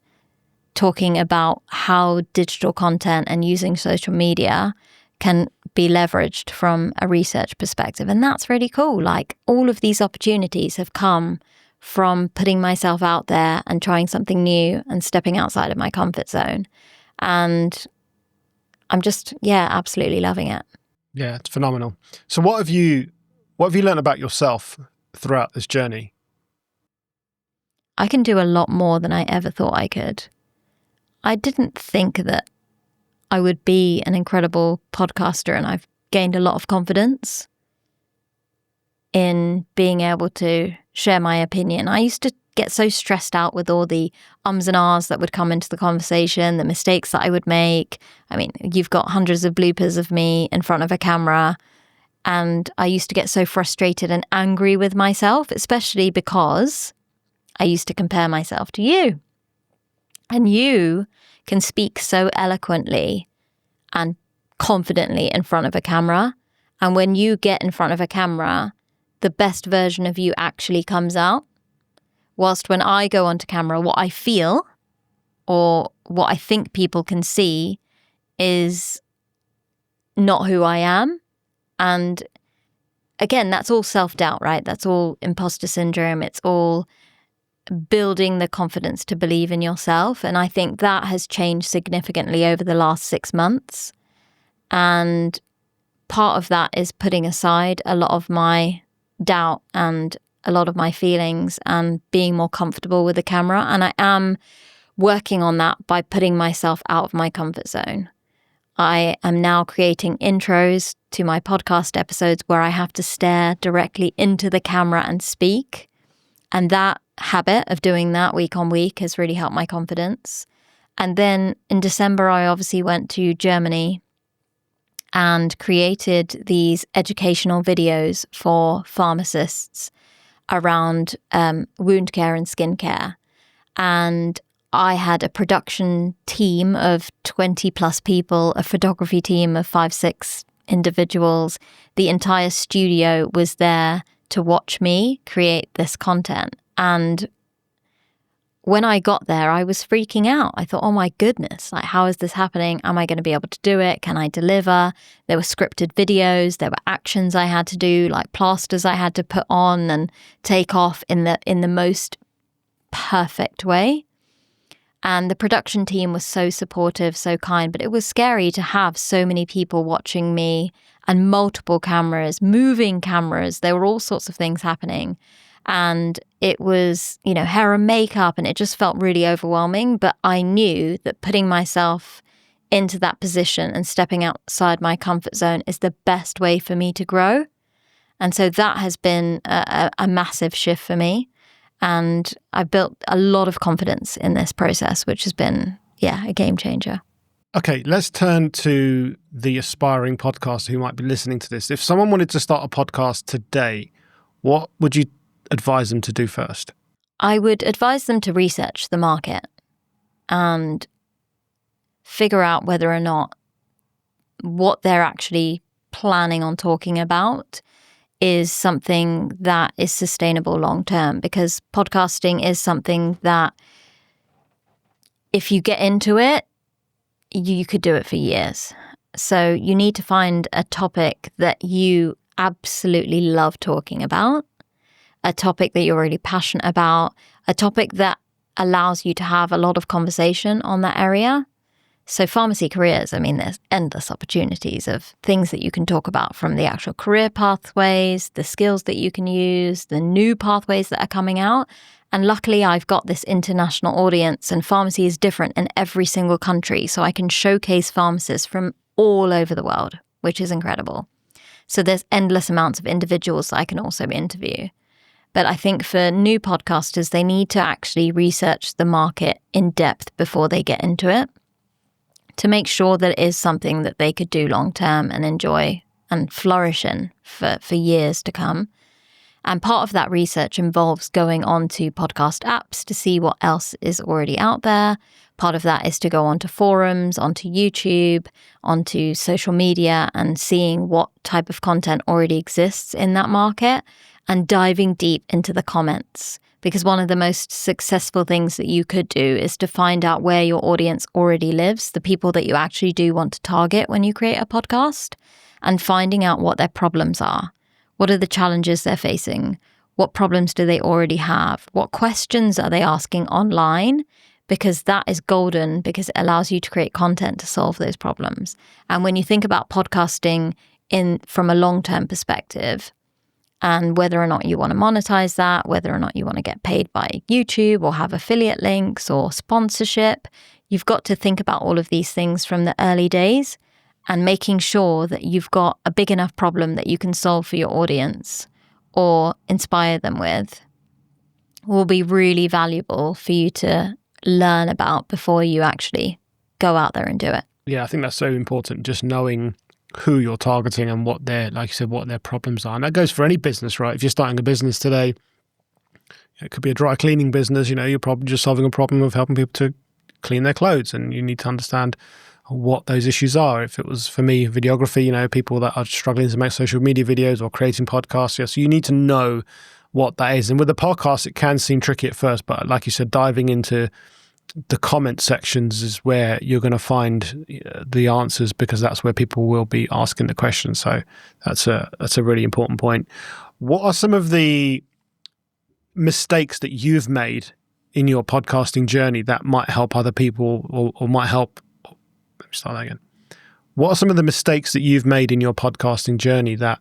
talking about how digital content and using social media can be leveraged from a research perspective. And that's really cool. Like, all of these opportunities have come from putting myself out there and trying something new and stepping outside of my comfort zone. And I'm just, absolutely loving it. Yeah, it's phenomenal. So what have you learned about yourself throughout this journey? I can do a lot more than I ever thought I could. I didn't think that I would be an incredible podcaster, and I've gained a lot of confidence in being able to share my opinion. I used to get so stressed out with all the ums and ahs that would come into the conversation, the mistakes that I would make. I mean, you've got hundreds of bloopers of me in front of a camera, and I used to get so frustrated and angry with myself, especially because I used to compare myself to you. And you can speak so eloquently and confidently in front of a camera. And when you get in front of a camera, the best version of you actually comes out. Whilst when I go onto camera, what I feel or what I think people can see is not who I am. And again, that's all self-doubt, right? That's all imposter syndrome. It's all building the confidence to believe in yourself. And I think that has changed significantly over the last 6 months. And part of that is putting aside a lot of my doubt and a lot of my feelings and being more comfortable with the camera. And I am working on that by putting myself out of my comfort zone. I am now creating intros to my podcast episodes where I have to stare directly into the camera and speak. And that habit of doing that week on week has really helped my confidence. And then in December, I obviously went to Germany and created these educational videos for pharmacists around wound care and skin care. And I had a production team of 20 plus people, a photography team of 5-6 individuals. The entire studio was there to watch me create this content. And when I got there, I was freaking out. I thought, oh my goodness, like, how is this happening? Am I going to be able to do it? Can I deliver? There were scripted videos. There were actions I had to do, like plasters I had to put on and take off in the most perfect way. And the production team was so supportive, so kind, but it was scary to have so many people watching me and multiple cameras, moving cameras. There were all sorts of things happening. And it was, hair and makeup, and it just felt really overwhelming. But I knew that putting myself into that position and stepping outside my comfort zone is the best way for me to grow. And so that has been a massive shift for me. And I built a lot of confidence in this process, which has been, a game changer. Okay, let's turn to the aspiring podcaster who might be listening to this. If someone wanted to start a podcast today, what would you advise them to do first? I would advise them to research the market and figure out whether or not what they're actually planning on talking about is something that is sustainable long term, because podcasting is something that if you get into it, you could do it for years. So you need to find a topic that you absolutely love talking about, a topic that you're really passionate about, a topic that allows you to have a lot of conversation on that area. So pharmacy careers, there's endless opportunities of things that you can talk about, from the actual career pathways, the skills that you can use, the new pathways that are coming out. And luckily, I've got this international audience, and pharmacy is different in every single country. So I can showcase pharmacists from all over the world, which is incredible. So there's endless amounts of individuals that I can also interview. But I think for new podcasters, they need to actually research the market in depth before they get into it, to make sure that it is something that they could do long term and enjoy and flourish in for years to come. And part of that research involves going on to podcast apps to see what else is already out there. Part of that is to go onto forums, onto YouTube, onto social media, and seeing what type of content already exists in that market and diving deep into the comments. Because one of the most successful things that you could do is to find out where your audience already lives, the people that you actually do want to target when you create a podcast, and finding out what their problems are. What are the challenges they're facing? What problems do they already have? What questions are they asking online? Because that is golden, because it allows you to create content to solve those problems. And when you think about podcasting from a long-term perspective, and whether or not you want to monetize that, whether or not you want to get paid by YouTube or have affiliate links or sponsorship. You've got to think about all of these things from the early days and making sure that you've got a big enough problem that you can solve for your audience or inspire them with will be really valuable for you to learn about before you actually go out there and do it. Yeah, I think that's so important, just knowing who you're targeting and what their, like you said, what their problems are. And that goes for any business, right? If you're starting a business today, it could be a dry cleaning business, you're probably just solving a problem of helping people to clean their clothes, and you need to understand what those issues are. If it was, for me, videography, people that are struggling to make social media videos or creating podcasts, so you need to know what that is. And with the podcast, it can seem tricky at first, but like you said, diving into the comment sections is where you're going to find the answers, because that's where people will be asking the questions. So that's a really important point. What are some of the mistakes that you've made in your podcasting journey that might help other people or might help? Let me start that again. What are some of the mistakes that you've made in your podcasting journey that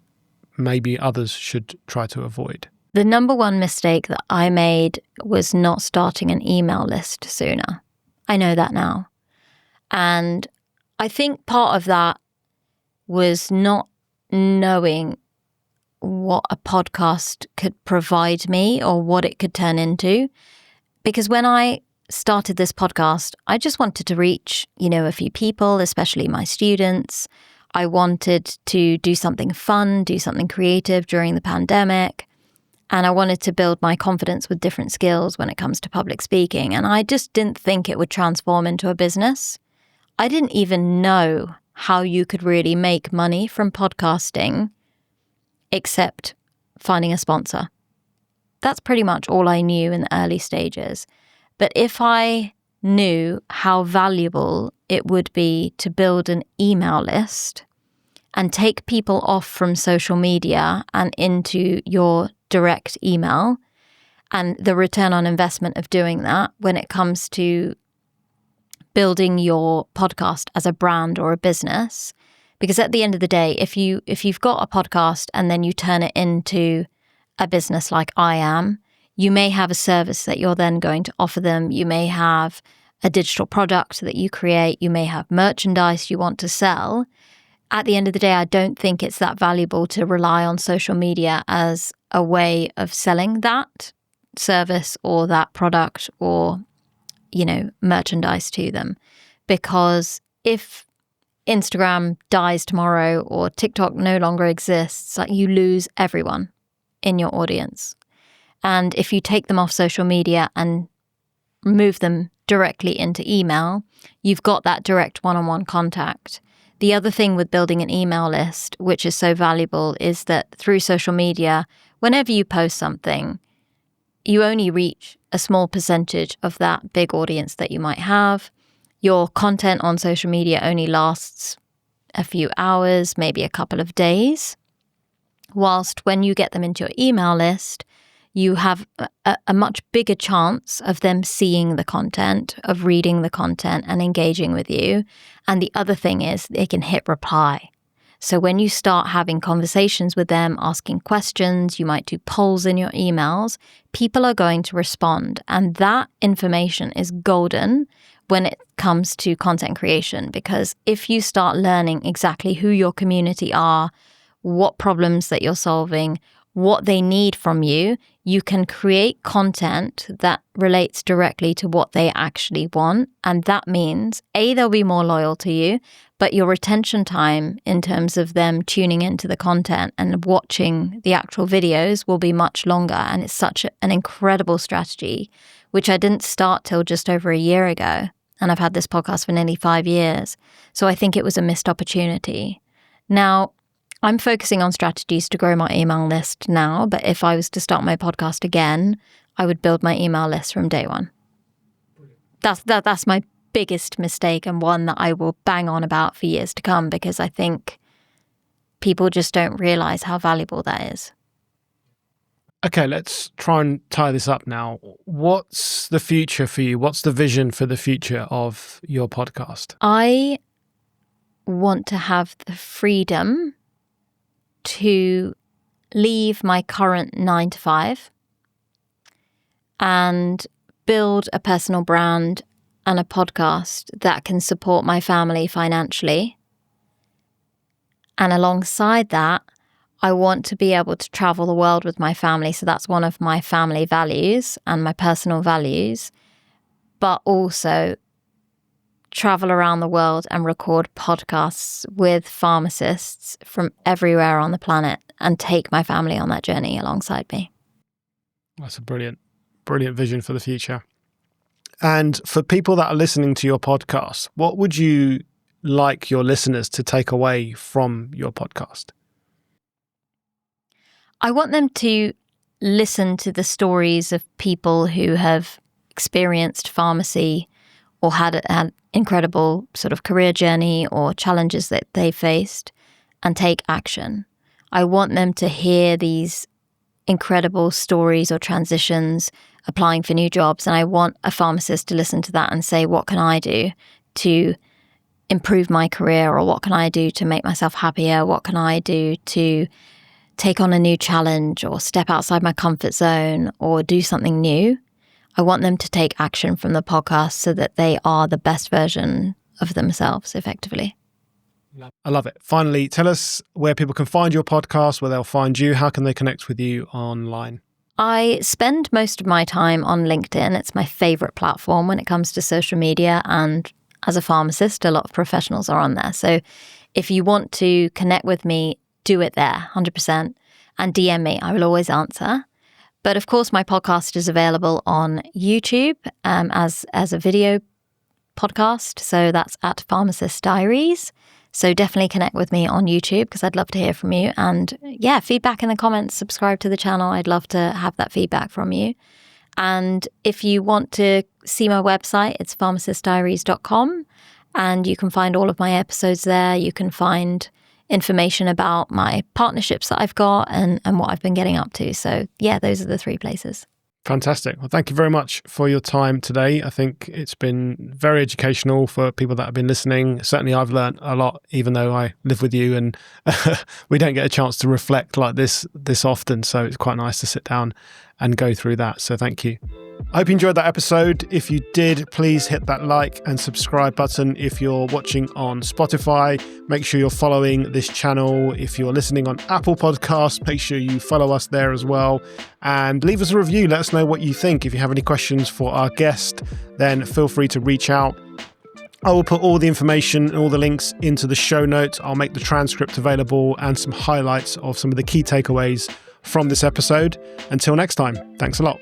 maybe others should try to avoid? The number one mistake that I made was not starting an email list sooner. I know that now. And I think part of that was not knowing what a podcast could provide me or what it could turn into. Because when I started this podcast, I just wanted to reach, a few people, especially my students. I wanted to do something fun, do something creative during the pandemic. And I wanted to build my confidence with different skills when it comes to public speaking. And I just didn't think it would transform into a business. I didn't even know how you could really make money from podcasting except finding a sponsor. That's pretty much all I knew in the early stages. But if I knew how valuable it would be to build an email list and take people off from social media and into your direct email, and the return on investment of doing that when it comes to building your podcast as a brand or a business. Because at the end of the day, if you've got a podcast and then you turn it into a business like I am, you may have a service that you're then going to offer them. You may have a digital product that you create. You may have merchandise you want to sell. At the end of the day, I don't think it's that valuable to rely on social media as a way of selling that service or that product or, merchandise to them. Because if Instagram dies tomorrow or TikTok no longer exists, you lose everyone in your audience. And if you take them off social media and move them directly into email, you've got that direct one-on-one contact. The other thing with building an email list, which is so valuable, is that through social media, whenever you post something, you only reach a small percentage of that big audience that you might have. Your content on social media only lasts a few hours, maybe a couple of days. Whilst when you get them into your email list, you have a much bigger chance of them seeing the content, of reading the content and engaging with you. And the other thing is they can hit reply. So when you start having conversations with them, asking questions, you might do polls in your emails, people are going to respond. And that information is golden when it comes to content creation, because if you start learning exactly who your community are, what problems that you're solving, what they need from you, you can create content that relates directly to what they actually want. And that means, A, they'll be more loyal to you, but your retention time in terms of them tuning into the content and watching the actual videos will be much longer. And it's such an incredible strategy, which I didn't start till just over a year ago. And I've had this podcast for nearly 5 years. So I think it was a missed opportunity. Now, I'm focusing on strategies to grow my email list now, but if I was to start my podcast again, I would build my email list from day one. That's my biggest mistake, and one that I will bang on about for years to come, because I think people just don't realize how valuable that is. Okay, let's try and tie this up now. What's the future for you? What's the vision for the future of your podcast? I want to have the freedom to leave my current 9 to 5 and build a personal brand and a podcast that can support my family financially. And alongside that, I want to be able to travel the world with my family. So that's one of my family values and my personal values, but also travel around the world and record podcasts with pharmacists from everywhere on the planet and take my family on that journey alongside me. That's a brilliant vision for the future. And for people that are listening to your podcast, what would you like your listeners to take away from your podcast? I want them to listen to the stories of people who have experienced pharmacy or had an incredible sort of career journey or challenges that they faced and take action. I want them to hear these incredible stories or transitions applying for new jobs. And I want a pharmacist to listen to that and say, what can I do to improve my career? Or what can I do to make myself happier? What can I do to take on a new challenge or step outside my comfort zone or do something new? I want them to take action from the podcast so that they are the best version of themselves effectively. I love it. Finally, tell us where people can find your podcast, where they'll find you. How can they connect with you online? I spend most of my time on LinkedIn. It's my favorite platform when it comes to social media. And as a pharmacist, a lot of professionals are on there. So if you want to connect with me, do it there, 100%. And DM me. I will always answer. But of course, my podcast is available on YouTube as a video podcast. So that's at Pharmacist Diaries. So definitely connect with me on YouTube because I'd love to hear from you. And yeah, feedback in the comments, subscribe to the channel. I'd love to have that feedback from you. And if you want to see my website, it's pharmacistdiaries.com. And you can find all of my episodes there. You can find information about my partnerships that I've got and what I've been getting up to. So yeah, those are the 3 places. Fantastic. Well, thank you very much for your time today. I think it's been very educational for people that have been listening. Certainly I've learned a lot, even though I live with you and we don't get a chance to reflect like this often. So it's quite nice to sit down and go through that. So thank you. I hope you enjoyed that episode. If you did, please hit that like and subscribe button. If you're watching on Spotify, make sure you're following this channel. If you're listening on Apple Podcasts, make sure you follow us there as well. And leave us a review. Let us know what you think. If you have any questions for our guest, then feel free to reach out. I will put all the information and all the links into the show notes. I'll make the transcript available and some highlights of some of the key takeaways from this episode. Until next time, thanks a lot.